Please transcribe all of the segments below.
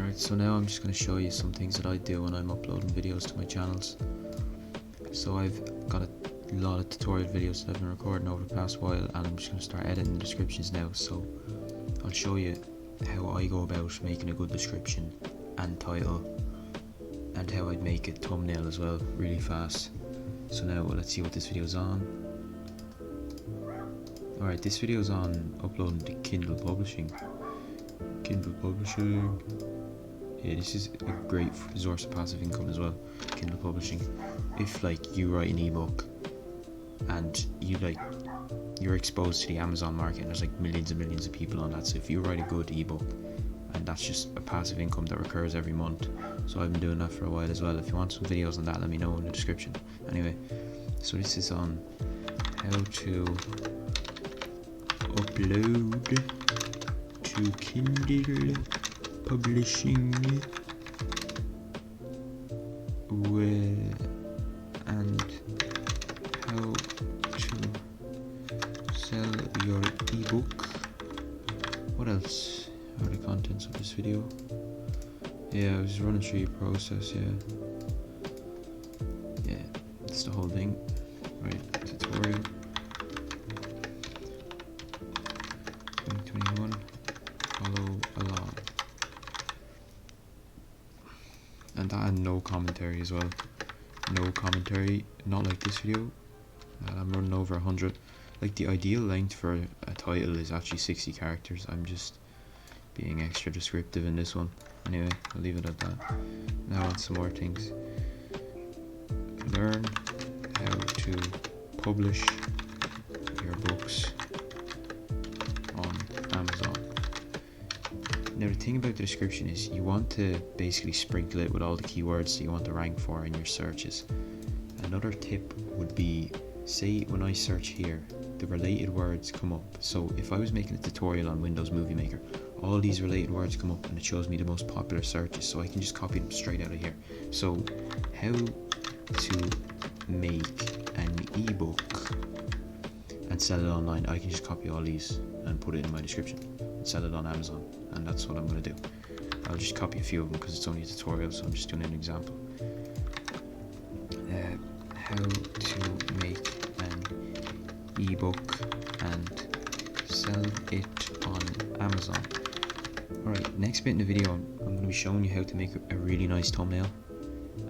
Alright, so now I'm just going to show you some things that I do when I'm uploading videos to my channels. So I've got a lot of tutorial videos that I've been recording over the past while, and I'm just going to start editing the descriptions now. So I'll show you how I go about making a good description and title, and how I'd make a thumbnail as well really fast. So now let's see what this video is on. Alright, this video is on uploading to Kindle Publishing. Yeah, this is a great source of passive income as well, Kindle Publishing. If like you write an ebook and you're exposed to the Amazon market, and there's like millions and millions of people on that, so if you write a good ebook, and that's just a passive income that recurs every month. So I've been doing that for a while as well. If you want some videos on that, let me know in the description. Anyway, so this is on how to upload to Kindle Publishing and how to sell your ebook. What else are the contents of this video? Yeah, I was running through your process. Yeah, that's the whole thing. Right, tutorial 2021. Follow along. And that and no commentary as well. No commentary, not like this video. I'm running over 100. Like the ideal length for a title is actually 60 characters. I'm just being extra descriptive in this one. Anyway, I'll leave it at that. Now on some more things. Learn how to publish your books on Amazon. Now the thing about the description is you want to basically sprinkle it with all the keywords that you want to rank for in your searches. Another tip would be, say when I search here, the related words come up. So if I was making a tutorial on Windows Movie Maker, all these related words come up and it shows me the most popular searches, so I can just copy them straight out of here. So how to make an ebook and sell it online, I can just copy all these and put it in my description and sell it on Amazon, and that's what I'm going to do. I'll just copy a few of them because it's only a tutorial, so I'm just doing an example. How to make an ebook and sell it on Amazon. Alright, next bit in the video I'm going to be showing you how to make a really nice thumbnail,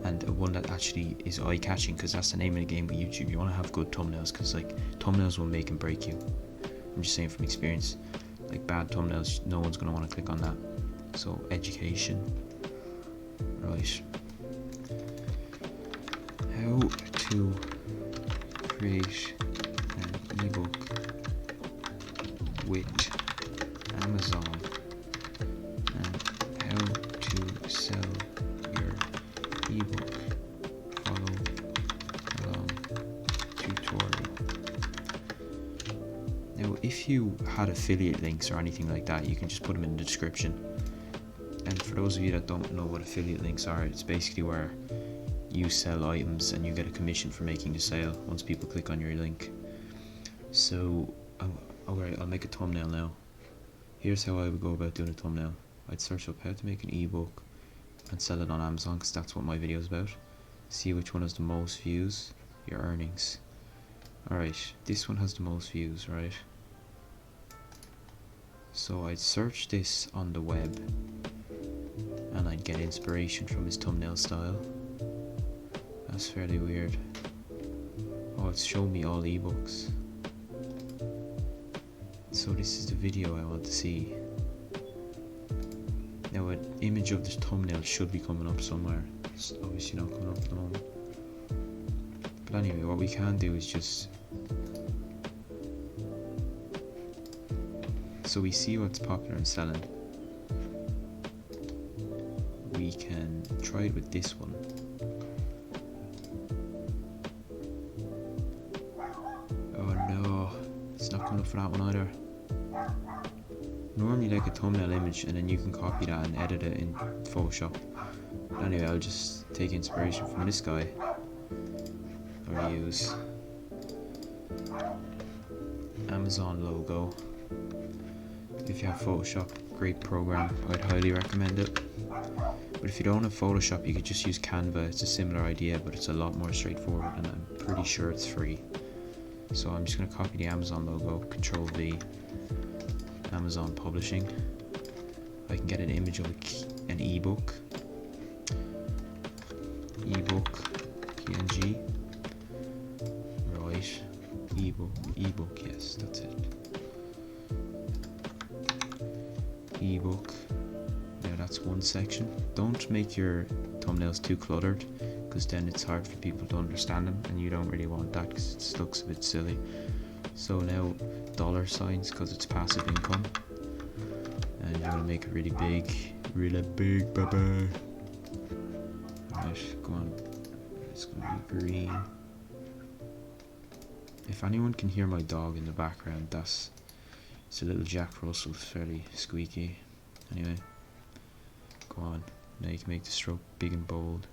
and one that actually is eye-catching, because that's the name of the game with YouTube. You want to have good thumbnails, because like thumbnails will make and break you. I'm just saying from experience. Like bad thumbnails, no one's going to want to click on that. So education. Right. How to create an ebook with Amazon, and how to sell your ebook. Follow along tutorial. Now if you had affiliate links or anything like that, you can just put them in the description. And for those of you that don't know what affiliate links are, it's basically where you sell items and you get a commission for making the sale once people click on your link. So alright, I'll make a thumbnail now. Here's how I would go about doing a thumbnail. I'd search up how to make an ebook and sell it on Amazon, because that's what my video is about. See which one has the most views, your earnings. Alright, this one has the most views, right? So I'd search this on the web and I'd get inspiration from his thumbnail style. That's fairly weird. Oh, it's showing me all ebooks. So this is the video I want to see. Now an image of this thumbnail should be coming up somewhere. It's obviously not coming up at the moment. But anyway, what we can do is just... So we see what's popular and selling. We can try it with this one. Oh no, it's not coming up for that one either. Normally like a thumbnail image, and then you can copy that and edit it in Photoshop. But anyway, I'll just take inspiration from this guy. Or use Amazon logo. If you have Photoshop, great program, I'd highly recommend it. But if you don't have Photoshop, you could just use Canva. It's a similar idea, but it's a lot more straightforward, and I'm pretty sure it's free. So I'm just going to copy the Amazon logo, Control V, Amazon Publishing. I can get an image of an ebook, PNG, right, ebook, yes, that's it, ebook. Now that's one section. Don't make your thumbnails too cluttered, because then it's hard for people to understand them, and you don't really want that because it just looks a bit silly. So now dollar signs, because it's passive income, and you want to make it really big, baby. Alright, go on. It's gonna be green. If anyone can hear my dog in the background, it's a little Jack Russell, fairly squeaky. Anyway, go on. Now you can make the stroke big and bold.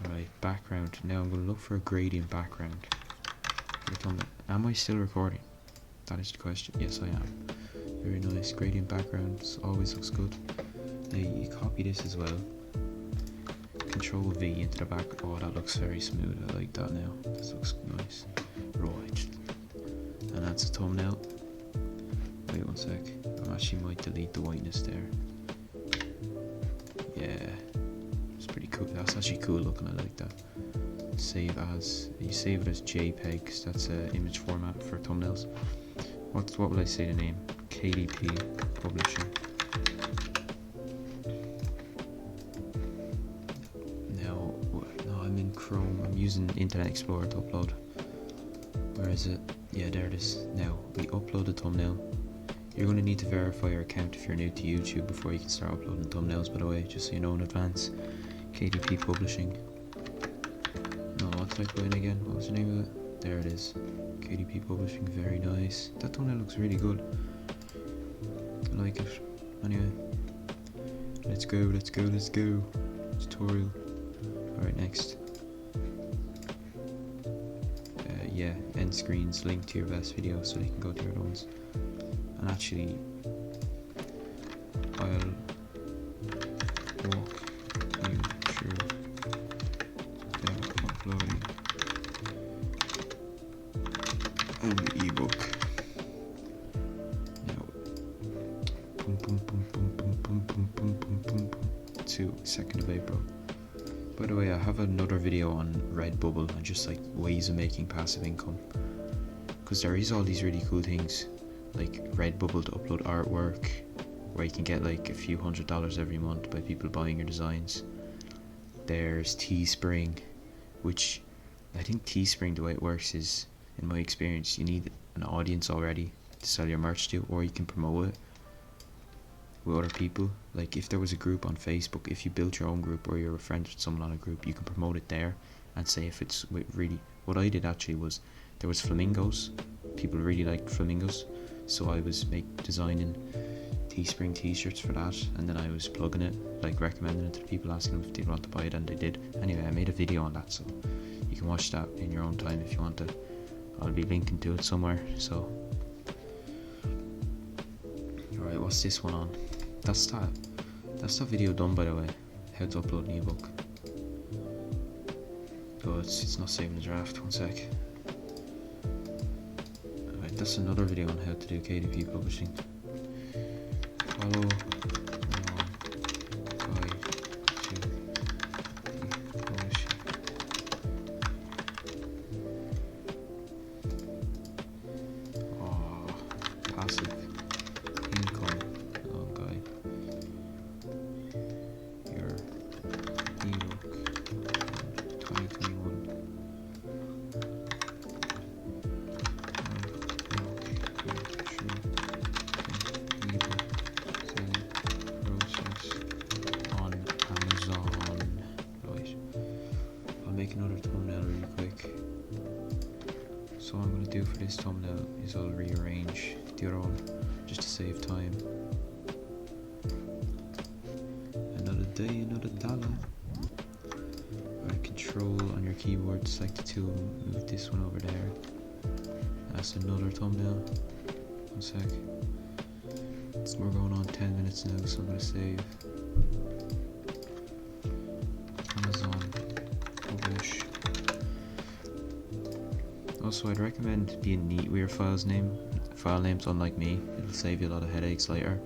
Alright, background. Now I'm going to look for a gradient background. Am I still recording? That is the question. Yes, I am. Very nice. Gradient backgrounds always looks good. Now you copy this as well. Control V into the back. Oh, that looks very smooth. I like that now. This looks nice. Right. And that's a thumbnail. Wait one sec. I actually might delete the whiteness there. Yeah. It's pretty cool. That's actually cool looking. I like that. Save as. You save it as JPEG, because that's an image format for thumbnails. What will I say the name? KDP Publishing. No, I'm in Chrome. I'm using Internet Explorer to upload. Where is it? Yeah, there it is. Now, we upload the thumbnail. You're going to need to verify your account if you're new to YouTube before you can start uploading thumbnails, by the way, just so you know in advance. KDP Publishing. No, what did I put in again? What was the name of it? There it is. KDP Publishing, very nice. That thumbnail looks really good. I like it. Anyway, let's go. Tutorial. Alright, next. Yeah, end screens, link to your best video so they can go to your ones. And actually, I'll walk you through the uploading of the ebook. Now, to 2nd of April. By the way, I have another video on Redbubble and just like ways of making passive income, because there is all these really cool things like Redbubble to upload artwork, where you can get like a few $100s every month by people buying your designs. There's Teespring, which I think Teespring, the way it works is, in my experience, you need an audience already to sell your merch to, or you can promote it with other people. Like if there was a group on Facebook, if you built your own group or you're friends with someone on a group, you can promote it there and say if it's really. What I did actually was, there was flamingos. People really liked flamingos, so I was designing Teespring t-shirts for that, and then I was plugging it, like recommending it to people, asking them if they'd want to buy it, and they did. Anyway, I made a video on that, so you can watch that in your own time if you want to. I'll be linking to it somewhere. So alright, what's this one on? That's that video done, by the way, how to upload an ebook. Oh, it's not saving the draft. One sec. Alright, that's another video on how to do KDP publishing. Follow guide to publishing. Oh, passive income. Oh, guide. Your ebook 2021. Make another thumbnail really quick. So what I'm going to do for this thumbnail is I'll rearrange the other one just to save time. Another day, another dollar. Right, control on your keyboard, select the tool, move this one over there. That's another thumbnail. One sec. We're going on 10 minutes now, so I'm going to save. Also, I'd recommend being neat with your file names, unlike me. It'll save you a lot of headaches later,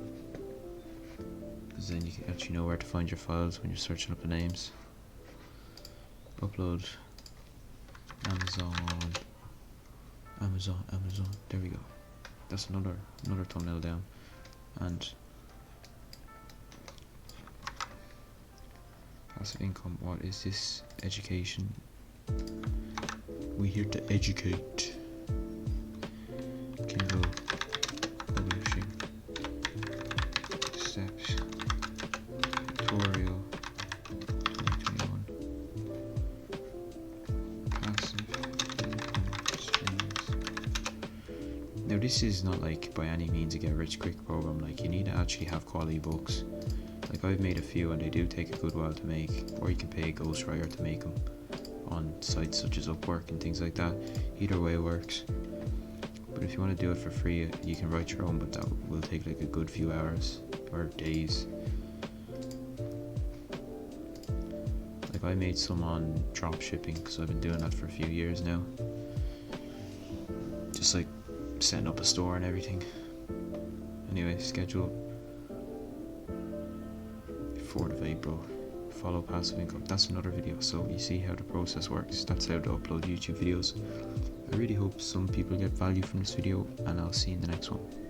because then you can actually know where to find your files when you're searching up the names. Upload Amazon. There we go. That's another thumbnail down. And passive income. What is this? Education. We're here to educate. Kindle publishing steps. Tutorial 2021. Passive income streams. Now this is not like by any means a get rich quick program. Like, you need to actually have quality books. Like, I've made a few and they do take a good while to make, or you can pay a ghostwriter to make them on sites such as Upwork and things like that. Either way works. But if you want to do it for free, you can write your own, but that will take like a good few hours or days. Like, I made some on drop shipping because I've been doing that for a few years now. Just like setting up a store and everything. Anyway, schedule 4th of April. Follow passive income. That's another video, so you see how the process works. That's how to upload YouTube videos. I really hope some people get value from this video, and I'll see you in the next one.